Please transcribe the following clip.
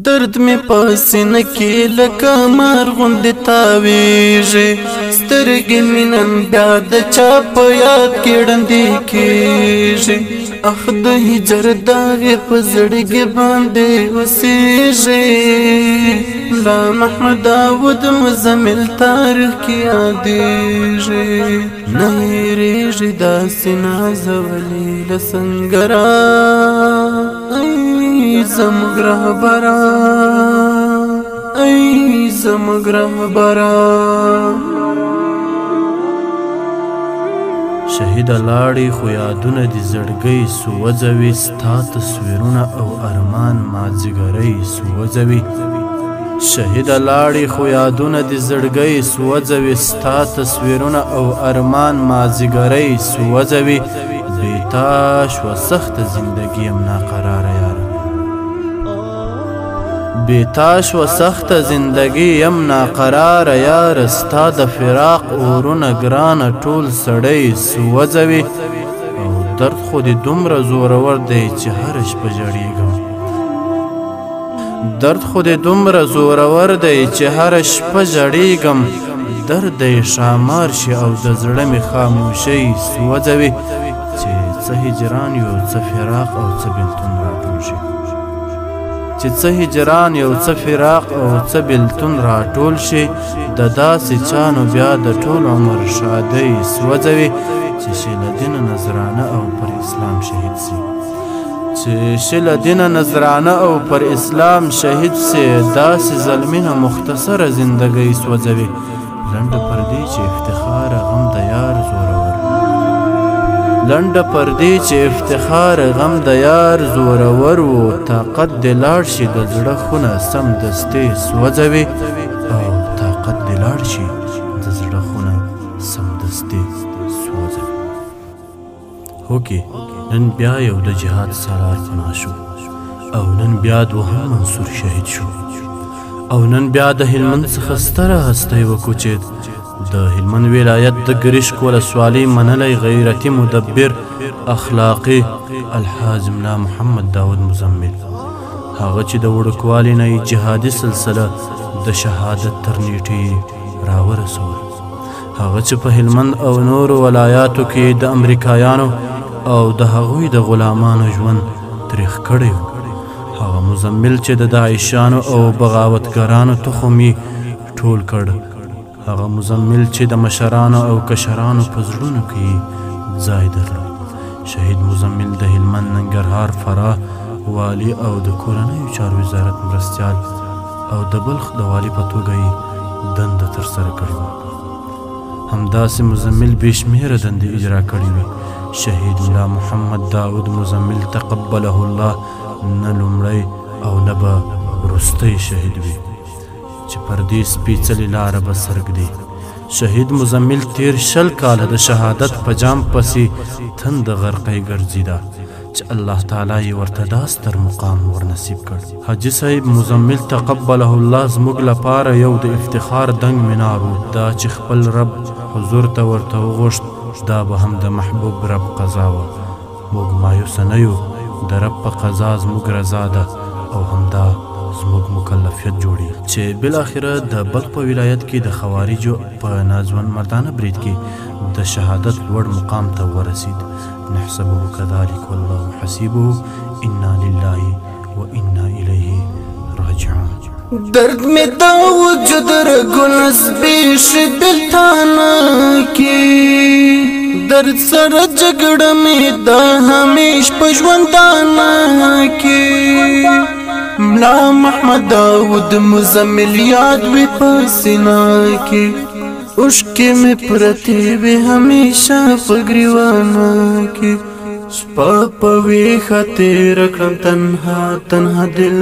درد می پسینه کې لکه مار غوندې تاویږي سترګې مې نن بیا د چا په یاد کې ړندې کېږي اخ د هجر داغې په زړګي باندې اوسېږي لا محمد داود مزمل تاریخ کې یادېږي نه هېرېږي داسې نازولې له سنګره زموږ رهبره ای زموږ رهبره شهید لاړې خو یادونه دي زړګۍ سوځوي ستا تصویرونه او ارمان مازیګرۍ سوځوي شهید لاړې خو یادونه دي زړګۍ سوځوي ستا تصویرونه او ارمان مازیګرۍ سوځوي بیتا شوه سخته زندګي یم ناقراره یاره بیتاش و سخت زندگی یم ناقرار یار ستا د فراق اورونه ګرانه ټول سړی سوځوي او درد خو دې دومره زورور دی چې هره شپه ژړېږم درد خو دې دومره زورور دی چې هره شپه ژړېږم درد یې ښامار شي او د زړه مې خاموشۍ سوځوي چې څه هجران یو څه فراق او څه بېلتون راټول شي چې څه هجران یو څه فراق او څه بېلتون راټول شي د داسې چانو بیا د ټول عمر شادۍ سوځوي چې شله دینه نظرانه او پر اسلام شهید سي چې شله دینه نظرانه او پر اسلام شهید سي داسې ظلمینه مختصره زندګۍ سوځوي لنډه پردې چې افتخار غم د یار زورور لنډه پردې چې افتخار غم د یار زورور و طاقت دې لاړ شي د زړه خونه سمدستي سوځوي او طاقت دې لاړ شي د زړه خونه سمدستي سوځوي هوکې نن بیا یو د جهاد سالار پناه شو او نن بیا دوهم منصور شهید شو او نن بیا د هلمند څخه ستره هستی وکوچېد د هلمند ولایت د ګرشک ولسوالۍ منلی غیرتي مدبر اخلاقي الحاج ملا محمد داود مزمل هغه چې د وړوکوالي نه یې جهادي سلسله د شهادت تر نیټې راورسول هغه چې په هلمند او نورو ولایاتو کې د امریکایانو او د هغوی د غلامانو ژوند تریخ کړی و هغه مزمل چې د داعشانو او بغاوتګرانو تخم یې ټول کړ هغه مزمل چې د مشرانو او کشرانو په زړونو کې ځای درلود شهید مزمل د هلمند ننګرهار فراه والي او د کورنیو چارو وزارت مرستیال او د بلخ د والي په توګه یې دنده ترسره کړې وه همداسې مزمل بې شمېره دندې اجرا کړې وې شهید ملا محمد داود مزمل تقبله الله نه لومړی او نه به وروستی شهید وي چې پر دې سپېڅلې لاره به سرږدي شهید مزمل تیر 20 کاله د شهادت په جام پسې تند غرقۍ ګرځېده چې الله تعالی یې ورته دا ستر مقام ورنصیب کړ حاجي صاحب مزمل تقبله الله زموږ لپاره یو د افتخار دنګ منار و دا چې خپل رب حضور ته ورته وغوښت دا به هم د محبوب رب قضا وه موږ مایوسه نه یو د رب په قضا زموږ رضا ده او همدا زموږ مکلفیت جوړي چې بالاخره د بلخ په ولایت کې د خوارجو په ناځوان مردانه برید کې د شهادت لوړ مقام ته ورسید نحسبه كذلك والله حسيبه انا لله وانا الیه راجعون درد میں دا وجود رگونه زبیش بلتانه کې درد سره جګړه مې دا همیش په ژوندانه کې ملا محمد داود مزمل یاد وی پسینا کی اوشکې مې پرتې وې همیشه په ګریوانه کې شپه په ویښه تېره کړم تنها تنها دل